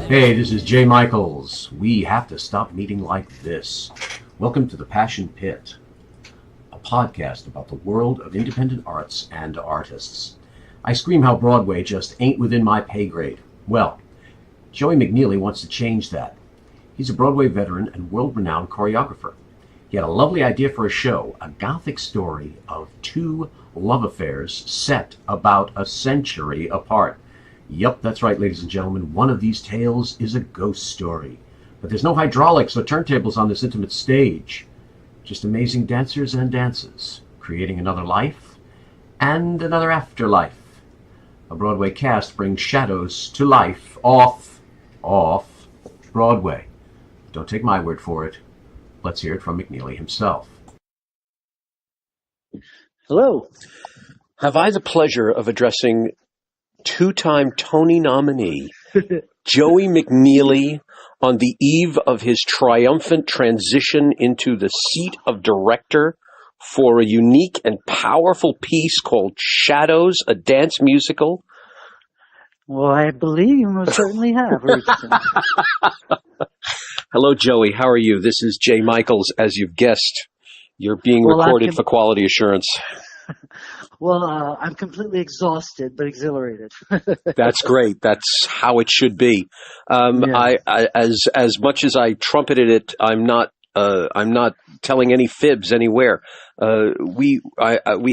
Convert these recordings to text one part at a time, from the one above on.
Hey, this is Jay Michaels. We have to stop meeting like this. Welcome to the Passion Pit, a podcast about the world of independent arts and artists. I scream how Broadway just ain't within my pay grade. Well, Joey McKneely wants to change that. He's a Broadway veteran and world-renowned choreographer. He had a lovely idea for a show, a gothic story of two love affairs set about a century apart. Yup, that's right, ladies and gentlemen. One of these tales is a ghost story. But there's no hydraulics or turntables on this intimate stage. Just amazing dancers and dances, creating another life and another afterlife. A Broadway cast brings shadows to life off Broadway. Don't take my word for it. Let's hear it from McKneely himself. Hello. Have I the pleasure of addressing two-time Tony nominee Joey McKneely on the eve of his triumphant transition into the seat of director for a unique and powerful piece called Shadows, a dance musical? Well, I believe you most certainly have. Hello, Joey. How are you? This is Jay Michaels. As you've guessed, you're being recorded for quality assurance. Well, I'm completely exhausted, but exhilarated. That's great. That's how it should be. Yeah. As much as I trumpeted it, I'm not telling any fibs anywhere. We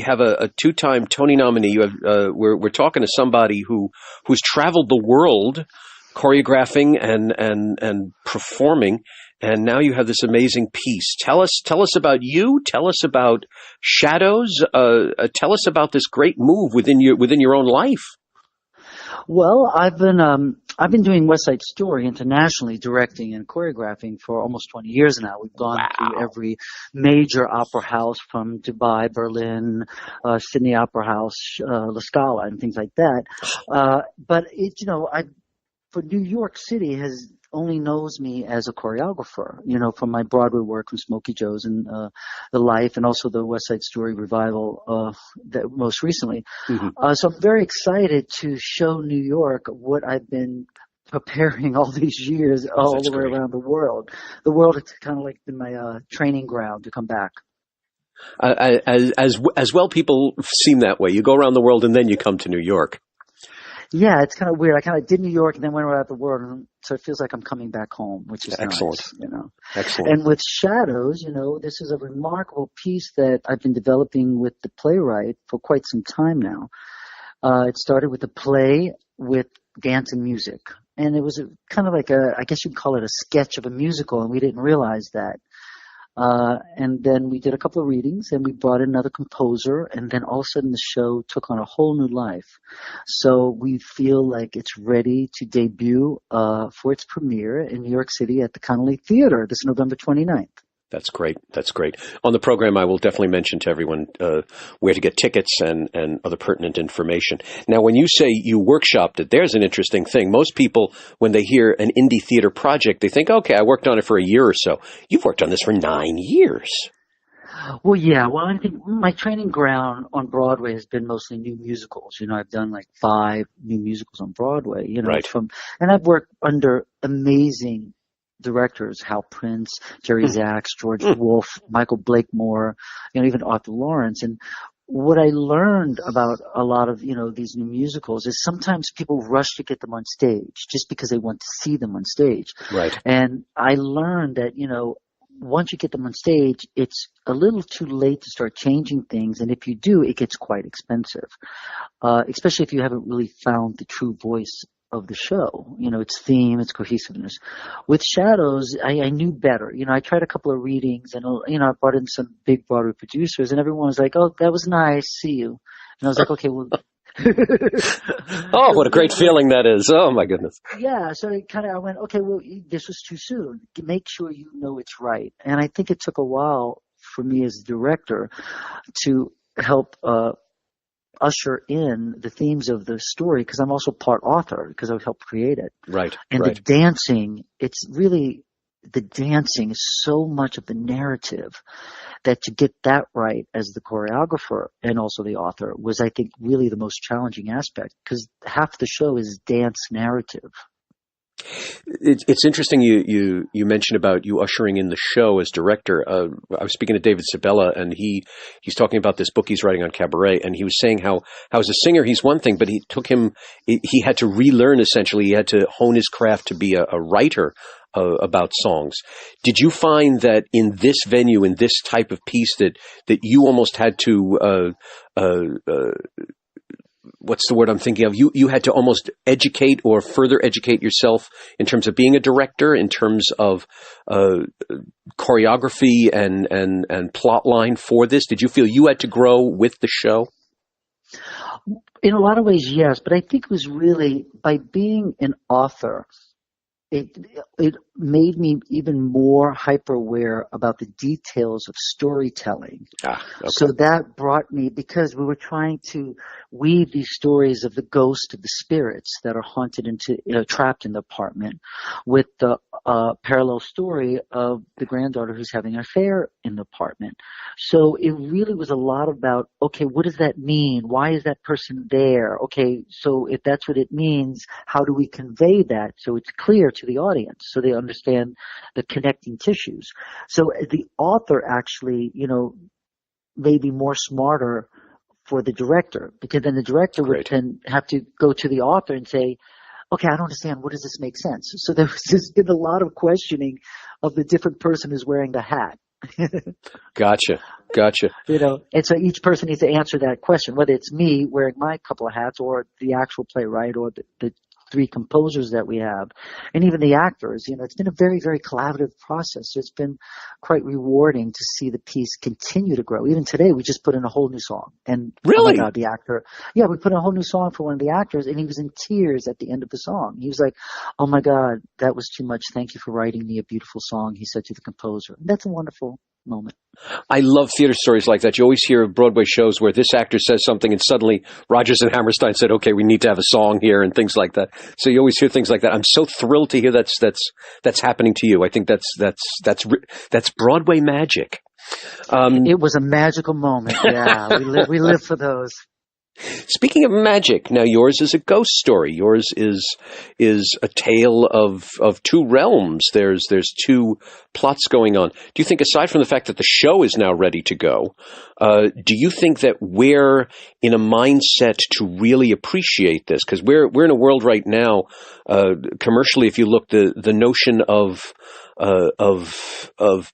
have a two-time Tony nominee. We're talking to somebody who's traveled the world, choreographing and performing. And now you have this amazing piece. Tell us about you. Tell us about Shadows. Tell us about this great move within your own life. Well, I've been doing West Side Story internationally, directing and choreographing for almost 20 years now. We've gone to every major opera house from Dubai, Berlin, Sydney Opera House, La Scala, and things like that. But for New York City has only knows me as a choreographer, from my Broadway work from Smokey Joe's and The Life, and also the West Side Story revival that most recently. Mm-hmm. So I'm very excited to show New York what I've been preparing all these years, all the way around the world. The world has kind of like been my training ground to come back. As well, people seem that way. You go around the world and then you come to New York. Yeah, it's kind of weird. I kind of did New York and then went around the world, and so it feels like I'm coming back home, which is excellent. Nice, Excellent. And with Shadows, this is a remarkable piece that I've been developing with the playwright for quite some time now. It started with a play with dance and music, and it was kind of like I guess you'd call it a sketch of a musical, and we didn't realize that. And then we did a couple of readings, and we brought in another composer, and then all of a sudden the show took on a whole new life. So we feel like it's ready to debut for its premiere in New York City at the Connolly Theatre this November 29th. That's great. That's great. On the program, I will definitely mention to everyone where to get tickets and other pertinent information. Now, when you say you workshopped it, there's an interesting thing. Most people, when they hear an indie theater project, they think, okay, I worked on it for a year or so. You've worked on this for 9 years. Well, yeah. Well, I think my training ground on Broadway has been mostly new musicals. I've done like 5 new musicals on Broadway, right. And I've worked under amazing directors, Hal Prince, Jerry Zaks, George Wolfe, Michael Blakemore, even Arthur Lawrence. And what I learned about a lot of, these new musicals is sometimes people rush to get them on stage just because they want to see them on stage. Right. And I learned that, once you get them on stage, it's a little too late to start changing things. And if you do, it gets quite expensive, especially if you haven't really found the true voice of the show, its theme, its cohesiveness. With Shadows, I knew better. I tried a couple of readings, and I brought in some big Broadway producers, and everyone was like, "Oh, that was nice. See you." And I was like, "Okay, well." Oh, what a great feeling that is! Oh my goodness. Yeah, so I went, okay, well, this was too soon. Make sure you know it's right. And I think it took a while for me as a director to help usher in the themes of the story, because I'm also part author, because I helped create it. Right. And right. the dancing, the dancing is so much of the narrative that to get that right as the choreographer and also the author was, I think, really the most challenging aspect, because half the show is dance narrative. It's interesting you mentioned about you ushering in the show as director. I was speaking to David Sabella, and he's talking about this book he's writing on cabaret, and he was saying how as a singer he's one thing, but he had to relearn, essentially. He had to hone his craft to be a writer about songs. Did you find that in this venue, in this type of piece, that you almost had to what's the word I'm thinking of? You had to almost educate or further educate yourself in terms of being a director, in terms of choreography and plot line for this. Did you feel you had to grow with the show? In a lot of ways, yes, but I think it was really by being an author, it made me even more hyper aware about the details of storytelling. Okay. So that brought me, because we were trying to weave these stories of the ghost of the spirits that are haunted trapped in the apartment, with the parallel story of the granddaughter who's having an affair in the apartment. So it really was a lot about, okay, what does that mean? Why is that person there? Okay, so if that's what it means, how do we convey that so it's clear to the audience, so they understand the connecting tissues? So the author actually, made me more smarter for the director, because then the director would then have to go to the author and say, okay, I don't understand. What does this make sense? So there was just been a lot of questioning of the different person who's wearing the hat. Gotcha. And so each person needs to answer that question, whether it's me wearing my couple of hats or the actual playwright or the three composers that we have, and even the actors. It's been a very, very collaborative process. So it's been quite rewarding to see the piece continue to grow. Even today, we just put in a whole new song. And really? Oh my God, the actor. Yeah, we put in a whole new song for one of the actors, and he was in tears at the end of the song. He was like, oh my God, that was too much. Thank you for writing me a beautiful song, he said to the composer. And that's a wonderful moment. I love theater stories like that. You always hear of Broadway shows where this actor says something and suddenly Rodgers and Hammerstein said, okay, we need to have a song here, and things like that. So you always hear things like that. I'm so thrilled to hear that's happening to you. I think that's Broadway magic. It was a magical moment. Yeah, we live for those. Speaking of magic, now yours is a ghost story. Yours is a tale of two realms. There's two plots going on. Do you think, aside from the fact that the show is now ready to go, do you think that we're in a mindset to really appreciate this? Because we're in a world right now, commercially, if you look, the notion of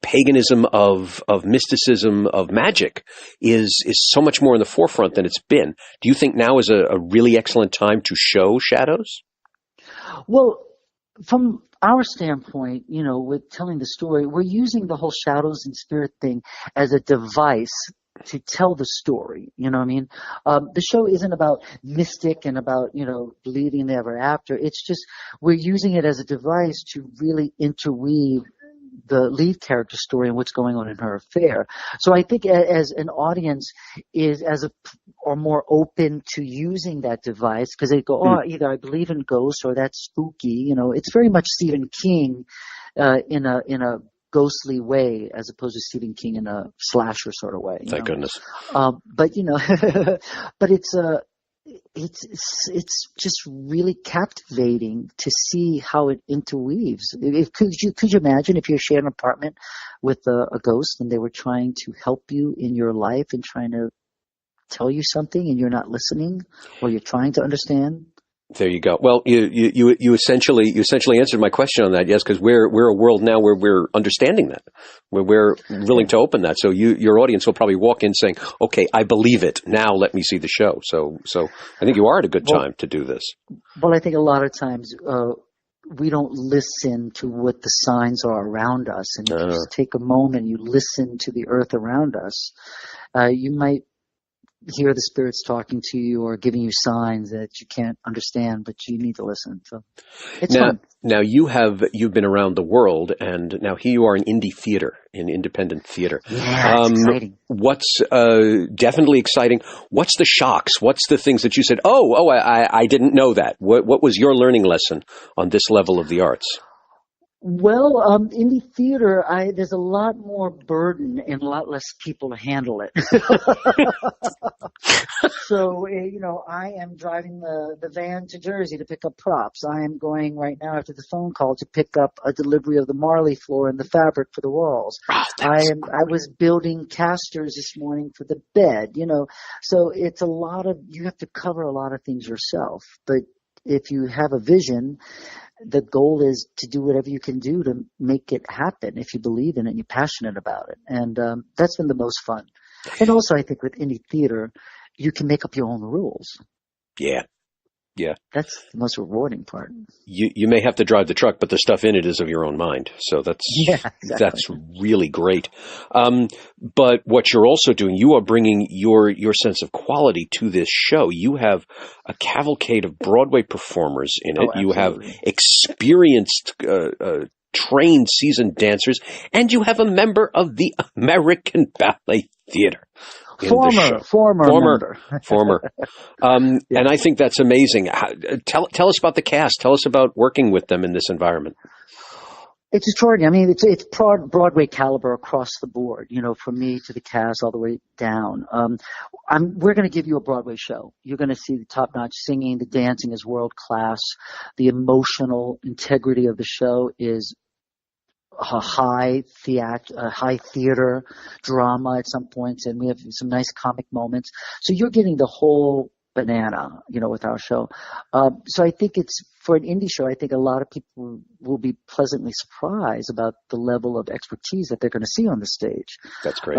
paganism, of mysticism, of magic is so much more in the forefront than it's been. Do you think now is a really excellent time to show shadows? Well, from our standpoint, with telling the story, we're using the whole shadows and spirit thing as a device to tell the story. You know what I mean? The show isn't about mystic and about, believing in the ever after. It's just, we're using it as a device to really interweave the lead character story and what's going on in her affair. So I think as an audience are more open to using that device, because they go, either I believe in ghosts or that's spooky. It's very much Stephen King in a ghostly way, as opposed to Stephen King in a slasher sort of way. Thank goodness. But but it's just really captivating to see how it interweaves. Could you imagine if you're sharing an apartment with a ghost and they were trying to help you in your life and trying to tell you something and you're not listening, or you're trying to understand? There you go. Well, you essentially answered my question on that. Yes, because we're a world now where we're understanding that, where we're willing to open that. So your audience will probably walk in saying, "Okay, I believe it. Now let me see the show." So I think you are at a good time to do this. Well, I think a lot of times we don't listen to what the signs are around us, and if you just take a moment, you listen to the earth around us, you might hear the spirits talking to you or giving you signs that you can't understand, but you need to listen. So it's fun. Now you've been around the world, and now here you are in independent theater. Yeah, it's exciting. What's definitely exciting? What's the shocks? What's the things that you said, I didn't know that? What was your learning lesson on this level of the arts? Well, indie theater, there's a lot more burden and a lot less people to handle it. So, I am driving the van to Jersey to pick up props. I am going right now after the phone call to pick up a delivery of the Marley floor and the fabric for the walls. Oh, I was building casters this morning for the bed, So it's you have to cover a lot of things yourself. But if you have a vision, the goal is to do whatever you can do to make it happen if you believe in it and you're passionate about it. And that's been the most fun. And also, I think with indie theater, you can make up your own rules. Yeah. Yeah. That's the most rewarding part. You may have to drive the truck, but the stuff in it is of your own mind. So that's really great. But what you're also doing, you are bringing your sense of quality to this show. You have a cavalcade of Broadway performers in it. Oh, you have experienced, trained, seasoned dancers, and you have a member of the American Ballet Theatre. Former member. And I think that's amazing. Tell us about the cast. Tell us about working with them in this environment. It's extraordinary. I mean, it's Broadway caliber across the board, from me to the cast all the way down. We're going to give you a Broadway show. You're going to see the top-notch singing. The dancing is world class. The emotional integrity of the show is a high theater drama at some points, and we have some nice comic moments. So you're getting the whole banana, with our show. So I think it's, for an indie show, I think a lot of people will be pleasantly surprised about the level of expertise that they're going to see on the stage. That's great.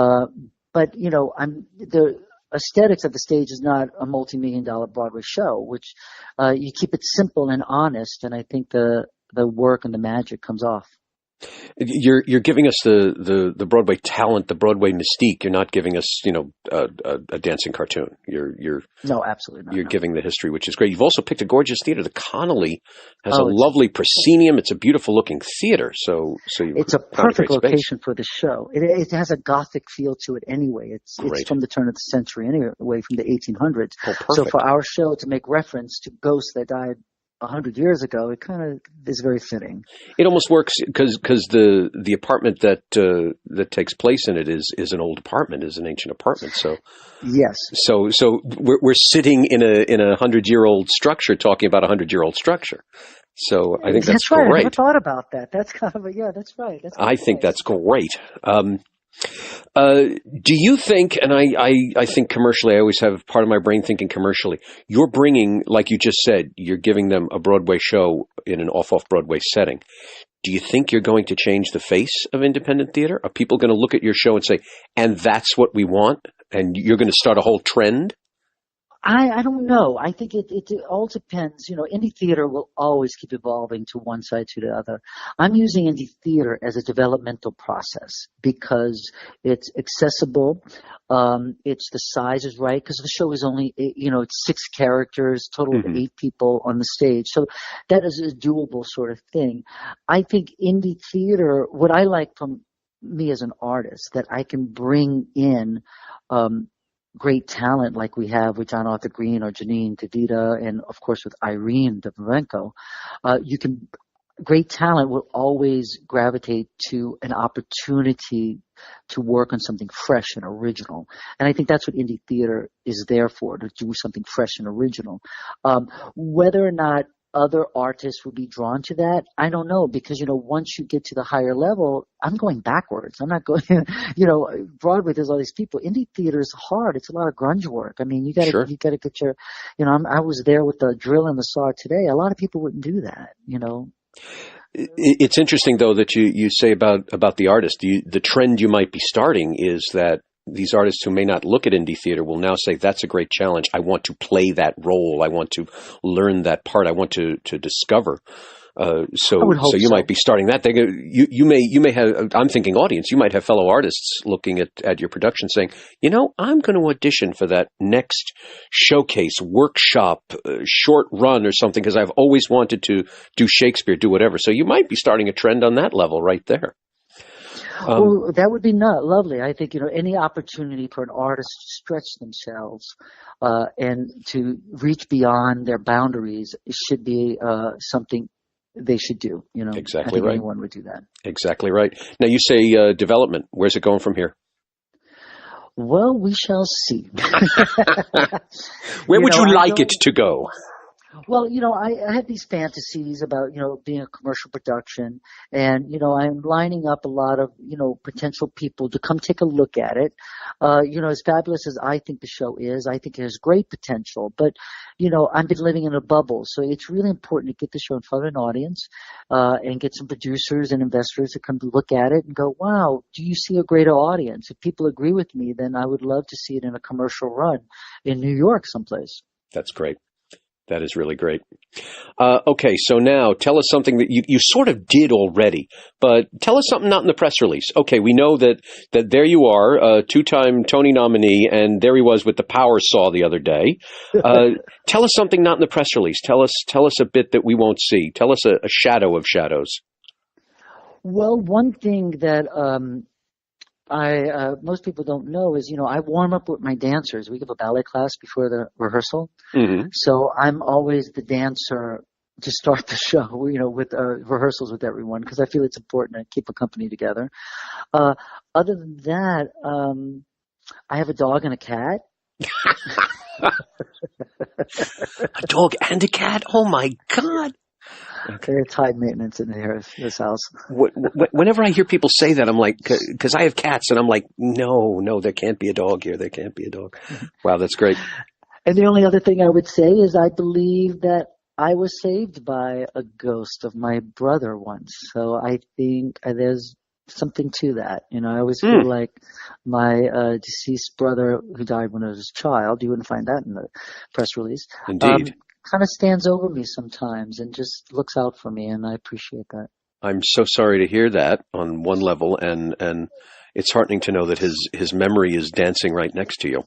But the aesthetics of the stage is not a multi-million-dollar Broadway show, which you keep it simple and honest, and I think the work and the magic comes off. You're giving us the Broadway talent, the Broadway mystique. You're not giving us, a dancing cartoon. No, absolutely not. You're giving the history, which is great. You've also picked a gorgeous theater. The Connolly has a lovely proscenium. It's a beautiful looking theater. It's a perfect location for the show. It has a gothic feel to it anyway. It's from the turn of the century anyway, from the 1800s. Oh, perfect. So for our show to make reference to ghosts that died 100 years ago, it kind of is very fitting. It almost works because the apartment that takes place in it is an old apartment, is an ancient apartment. So yes, so we're sitting in a 100-year-old structure talking about a 100-year-old structure. So I think that's right. great. I never thought about that. That's kind of that's right. I think that's great. Do you think, and I think commercially, I always have part of my brain thinking commercially, you're bringing, like you just said, you're giving them a Broadway show in an off-Broadway setting. Do you think you're going to change the face of independent theater? Are people going to look at your show and say, and that's what we want? And you're going to start a whole trend? I don't know. I think it all depends. Indie theater will always keep evolving to one side to the other. I'm using indie theater as a developmental process because it's accessible. The size is right because the show is only, it's 6 characters, total of 8 people on the stage. So that is a doable sort of thing. I think indie theater, what I like from me as an artist, that I can bring in, great talent like we have with Arthur Greene or Janine Divita, and of course with Irene Deverenko, great talent will always gravitate to an opportunity to work on something fresh and original. And I think that's what indie theater is there for, to do something fresh and original. Whether or not other artists would be drawn to that, I don't know, because, once you get to the higher level, I'm going backwards. I'm not going, Broadway, there's all these people. Indie theater is hard. It's a lot of grunge work. I mean, you got to get your, I was there with the drill and the saw today. A lot of people wouldn't do that, It's interesting, though, that you say about the artist. The trend you might be starting is that these artists who may not look at indie theater will now say, that's a great challenge. I want to play that role. I want to learn that part. I want to discover. So you might be starting that. You may have, I'm thinking audience, you might have fellow artists looking at your production saying, I'm going to audition for that next showcase, workshop, short run or something, because I've always wanted to do Shakespeare, do whatever. So you might be starting a trend on that level right there. Well, that would be lovely. I think, any opportunity for an artist to stretch themselves and to reach beyond their boundaries should be something they should do. Exactly I think right. anyone would do that. Exactly right. Now you say development. Where's it going from here? Well, we shall see. Where would you like it to go? Well, I have these fantasies about, being a commercial production, and, I'm lining up a lot of, potential people to come take a look at it. As fabulous as I think the show is, I think it has great potential, but, I've been living in a bubble, so it's really important to get the show in front of an audience, and get some producers and investors to come to look at it and go, wow, do you see a greater audience? If people agree with me, then I would love to see it in a commercial run in New York someplace. That's great. That is really great. Okay, so now tell us something that you sort of did already, but tell us something not in the press release. Okay, we know that there you are, a 2-time Tony nominee, and there he was with the power saw the other day. Tell us something not in the press release. Tell us a bit that we won't see. Tell us a shadow of shadows. Well, one thing that most people don't know is, I warm up with my dancers. We give a ballet class before the rehearsal. Mm-hmm. So I'm always the dancer to start the show, with rehearsals with everyone, because I feel it's important to keep a company together. Other than that, I have a dog and a cat. A dog and a cat? Oh, my God. Okay. It's high maintenance in this house. Whenever I hear people say that, I'm like, because I have cats, and I'm like, no, there can't be a dog here. There can't be a dog. Wow, that's great. And the only other thing I would say is I believe that I was saved by a ghost of my brother once. So I think there's something to that. I always feel like my deceased brother who died when I was a child, you wouldn't find that in the press release. Indeed. Kind of stands over me sometimes and just looks out for me, and I appreciate that. I'm so sorry to hear that on one level, and it's heartening to know that his memory is dancing right next to you.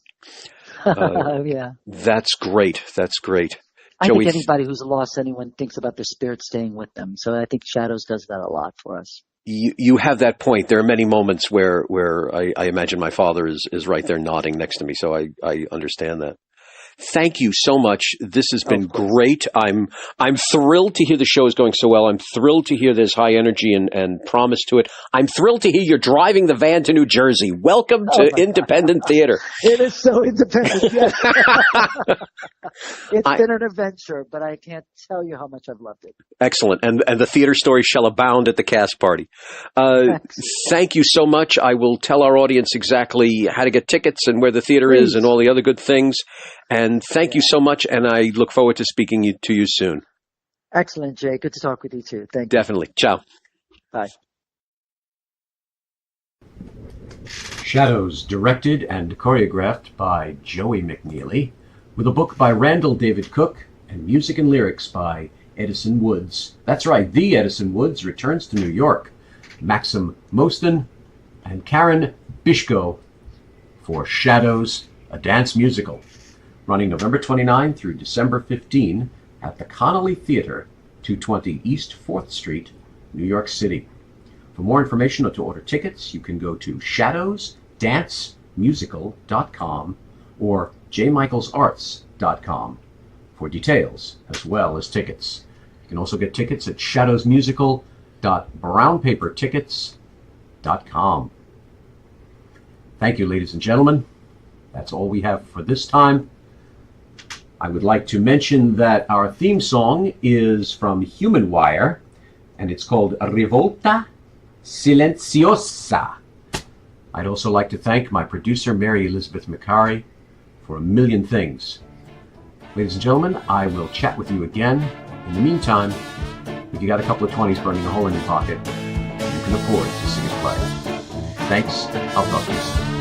Yeah. That's great. That's great. I Joey, think anybody who's lost anyone thinks about their spirit staying with them. So I think Shadows does that a lot for us. You have that point. There are many moments where I imagine my father is right there nodding next to me, so I understand that. Thank you so much. This has been great. I'm thrilled to hear the show is going so well. I'm thrilled to hear there's high energy and promise to it. I'm thrilled to hear you're driving the van to New Jersey. Welcome to independent theater. It is so independent. Yes. It's been an adventure, but I can't tell you how much I've loved it. Excellent. And the theater story shall abound at the cast party. Thank you so much. I will tell our audience exactly how to get tickets and where the theater is and all the other good things. And thank you so much, and I look forward to speaking to you soon. Excellent, Jay. Good to talk with you, too. Thank you. Definitely. Ciao. Bye. Shadows, directed and choreographed by Joey McKneely, with a book by Randall David Cook and music and lyrics by Edison Woods. That's right, the Edison Woods returns to New York. Maxim Moston and Karen Bishko for Shadows, a dance musical, running November 29 through December 15 at the Connolly Theatre, 220 East 4th Street, New York City. For more information or to order tickets, you can go to shadowsdancemusical.com or jmichaelsarts.com for details as well as tickets. You can also get tickets at shadowsmusical.brownpapertickets.com. Thank you, ladies and gentlemen. That's all we have for this time. I would like to mention that our theme song is from Human Wire, and it's called Rivolta Silenciosa. I'd also like to thank my producer, Mary Elizabeth McCarry, for a million things. Ladies and gentlemen, I will chat with you again. In the meantime, if you got a couple of 20s burning a hole in your pocket, you can afford to see a play. Thanks. I'll talk to you soon.